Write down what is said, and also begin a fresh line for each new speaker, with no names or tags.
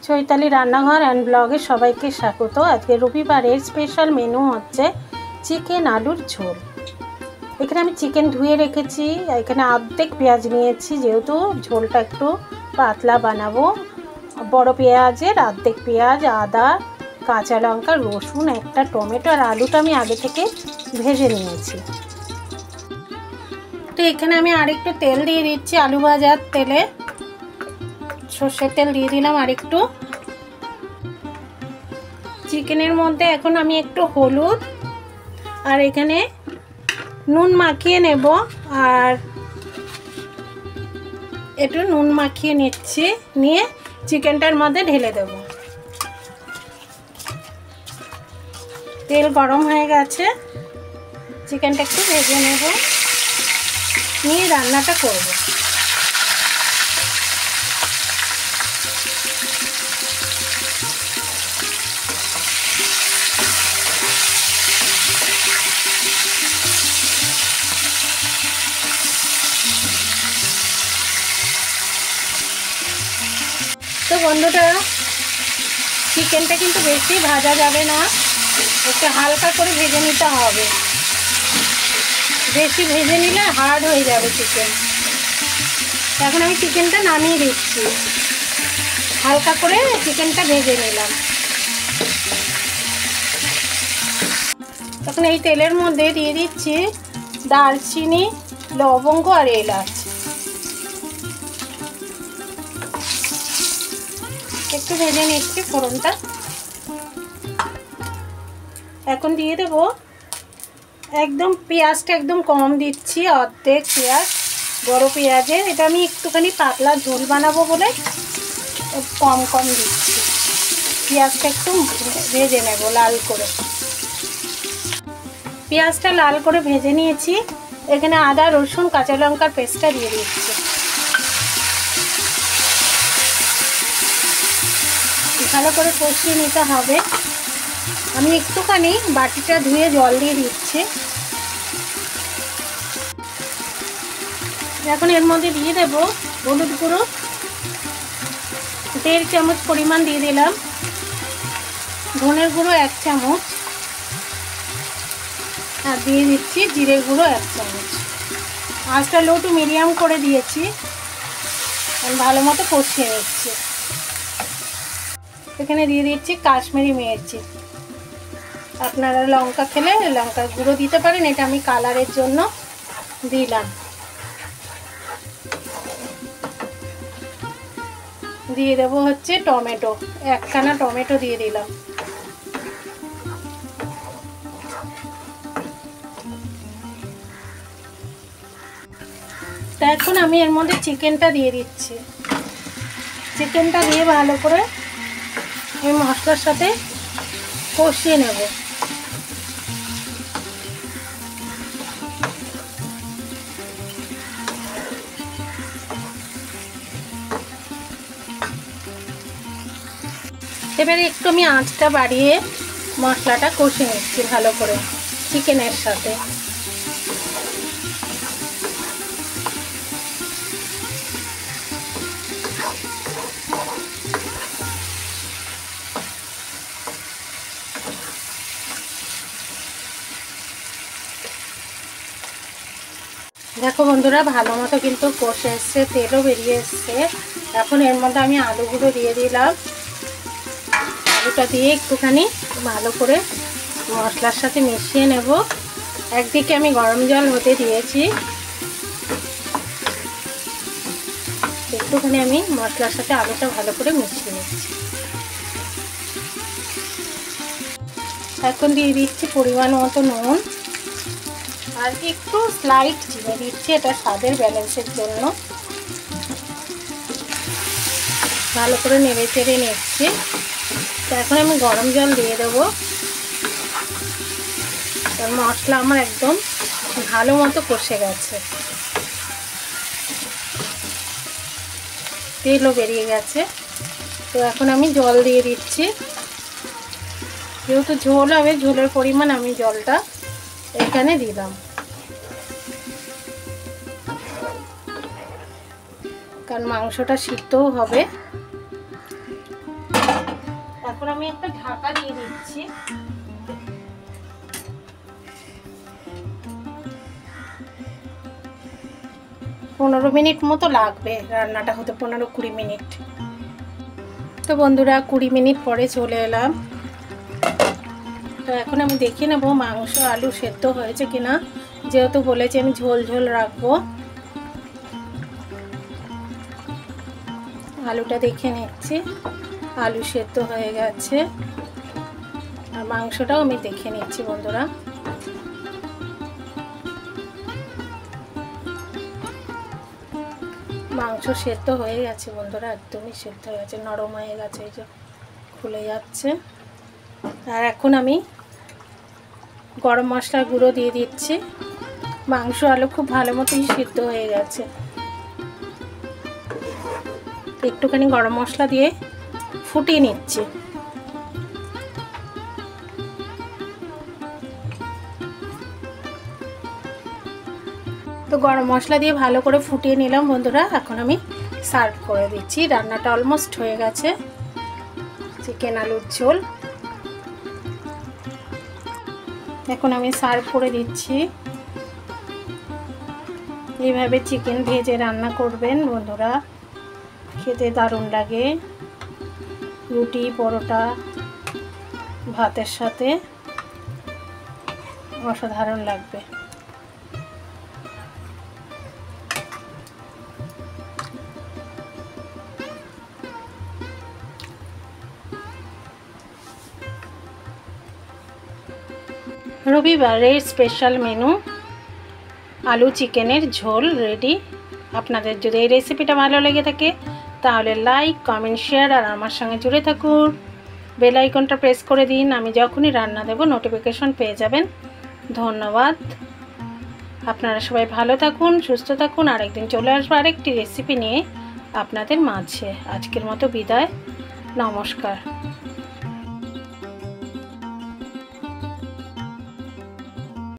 চৈতালি রান্নাঘর অ্যান্ড ব্লগে সবাইকে স্বাগত। আজকে রবিবারের স্পেশাল মেনু হচ্ছে চিকেন আলুর ঝোল। এখানে আমি চিকেন ধুয়ে রেখেছি, এখানে অর্ধেক পেঁয়াজ নিয়েছি, যেহেতু ঝোলটা একটু পাতলা বানাবো। বড় পেঁয়াজের অর্ধেক পেঁয়াজ, আদা, কাঁচা লঙ্কা, রসুন, একটা টমেটো আর আলুটা আমি আগে থেকে ভেজে নিয়েছি। তো এখানে আমি আরেকটু তেল দিয়ে দিচ্ছি, আলু ভাজার তেলে সর্ষের তেল দিয়ে দিলাম আরেকটু। চিকেনের মধ্যে এখন আমি একটু হলুদ আর এখানে নুন মাখিয়ে নেব, আর একটু নুন মাখিয়ে নিচ্ছি, নিয়ে চিকেনটার মধ্যে ঢেলে দেব। তেল গরম হয়ে গেছে, চিকেনটা একটু ভেজে নেব, নিয়ে রান্নাটা করব। তো বন্ধুরা, চিকেনটা কিন্তু বেশি ভাজা যাবে না, একটু হালকা করে ভেজে নিতে হবে। বেশি ভেজে নিলে হার্ড হয়ে যাবে চিকেন। এখন আমি চিকেনটা নামিয়ে দিচ্ছি, হালকা করে চিকেনটা ভেজে নিলাম। এখন এই তেলের মধ্যে দিয়ে দিচ্ছি দারচিনি, লবঙ্গ আর এলাচ। একটু ভেজে নিচ্ছি ফোড়নটা। এখন দিয়ে দেবো একদম পেঁয়াজটা একদম কম দিচ্ছি, অর্ধেক পেঁয়াজ, বড় পেঁয়াজের। এটা আমি একটুখানি পাতলা ঝোল বানাবো বলে কম কম দিচ্ছি। পেঁয়াজটা একটু ভেজে নেব লাল করে। পেঁয়াজটা লাল করে ভেজে নিয়েছি, এখানে আদা, রসুন, কাঁচা লঙ্কার পেস্টটা দিয়ে দিচ্ছি। ভালো করে কষিয়ে নিতে হবে। আমি একটুখানি বাটিটা ধুয়ে জল দিয়ে দিচ্ছি। এখন এর মধ্যে দিয়ে দেব হলুদ গুঁড়ো 1.5 চামচ পরিমাণ দিয়ে দিলাম, ধনের গুঁড়ো 1 চামচ, আর দিয়ে দিচ্ছি জিরে গুঁড়ো 1 চামচ। আঁচটা লো টু মিডিয়াম করে দিয়েছি, ভালো মতো কষিয়ে নিচ্ছি। এখানে দিয়ে দিচ্ছি কাশ্মীরি মির্চি। আপনারা লঙ্কা খেলে লঙ্কার গুঁড়ো দিতে পারেন, এটা আমি কালারের জন্য দিলাম। দিয়ে দেবো হচ্ছে টমেটো, একখানা টমেটো দিয়ে দিলাম। তা এখন আমি এর মধ্যে চিকেনটা দিয়ে দিচ্ছি। চিকেনটা দিয়ে ভালো করে আমি মশলার সাথে কষিয়ে নেব। এবারে একটু আমি আঁচটা বাড়িয়ে মশলাটা কষিয়ে নিচ্ছি ভালো করে চিকেনের সাথে। দেখো বন্ধুরা, ভালো মতো কিন্তু কষে এসছে, তেলও বেরিয়ে এসছে। এখন এর মধ্যে আমি আলুগুলো দিয়ে দিলাম। আলুটা দিয়ে একটুখানি ভালো করে মশলার সাথে মিশিয়ে নেব। একদিকে আমি গরম জল হতে দিয়েছি, একটুখানি আমি মশলার সাথে আলুটা ভালো করে মিশিয়ে নিচ্ছি। এখন দিয়ে দিচ্ছি পরিমাণ মতো নুন, আর একটু স্লাইট চিনি দিচ্ছি, এটা স্বাদের ব্যালেন্সের জন্য। ভালো করে নেড়ে চেড়ে নিচ্ছি। তো এখন আমি গরম জল দিয়ে দেবো। মশলা আমার একদম ভালো মতো কষে গেছে, তেলও বেরিয়ে গেছে। তো এখন আমি জল দিয়ে দিচ্ছি, যেহেতু ঝোল হবে, ঝোলের পরিমাণ আমি জলটা এখানে দিলাম। কারণ মাংসটা সিদ্ধও হবে। এখন আমি একটা ঢাকা দিয়ে দিচ্ছি। 15 মিনিট মতো লাগবে রান্নাটা হতে, 15-20 মিনিট। তো বন্ধুরা 20 মিনিট পরে চলে এলাম। তো এখন আমি দেখে নেব মাংস আলু সেদ্ধ হয়েছে কিনা, যেহেতু বলেছি আমি ঝোল ঝোল রাখবো। আলুটা দেখে নিচ্ছি, আলু সেদ্ধ হয়ে গেছে। আর মাংসটাও আমি দেখে নিচ্ছি বন্ধুরা। মাংস সেদ্ধ হয়ে গেছে বন্ধুরা, একদমই সেদ্ধ হয়ে গেছে, নরম হয়ে গেছে, এই যে খুলে যাচ্ছে। আর এখন আমি গরম মশলার গুঁড়ো দিয়ে দিচ্ছি। মাংস আলু খুব ভালো মতোই সিদ্ধ হয়ে গেছে। একটুখানি গরম মশলা দিয়ে ফুটিয়ে নিচ্ছি। তো গরম মশলা দিয়ে ভালো করে ফুটিয়ে নিলাম বন্ধুরা। এখন আমি সার্ভ করে দিচ্ছি। রান্নাটা অলমোস্ট হয়ে গেছে। চিকেন আলুর ঝোল এখন আমি সার্ভ করে দিচ্ছি। এইভাবে চিকেন ভেজে রান্না করবেন বন্ধুরা, খেতে দারুণ লাগে। রুটি, পরোটা, ভাতের সাথে অসাধারণ লাগবে। রবিবারের স্পেশাল মেনু আলু চিকেনের ঝোল রেডি। আপনাদের যদি এই রেসিপিটা ভালো লেগে থাকে তাহলে লাইক, কমেন্ট, শেয়ার আর আমার সঙ্গে জুড়ে থাকুন। বেল আইকনটা প্রেস করে দিন, আমি যখনই রান্না দেব নোটিফিকেশন পেয়ে যাবেন। ধন্যবাদ। আপনারা সবাই ভালো থাকুন, সুস্থ থাকুন। আরেকদিন চলে আসবো আরেকটি রেসিপি নিয়ে আপনাদের মাঝে। আজকের মতো বিদায়, নমস্কার।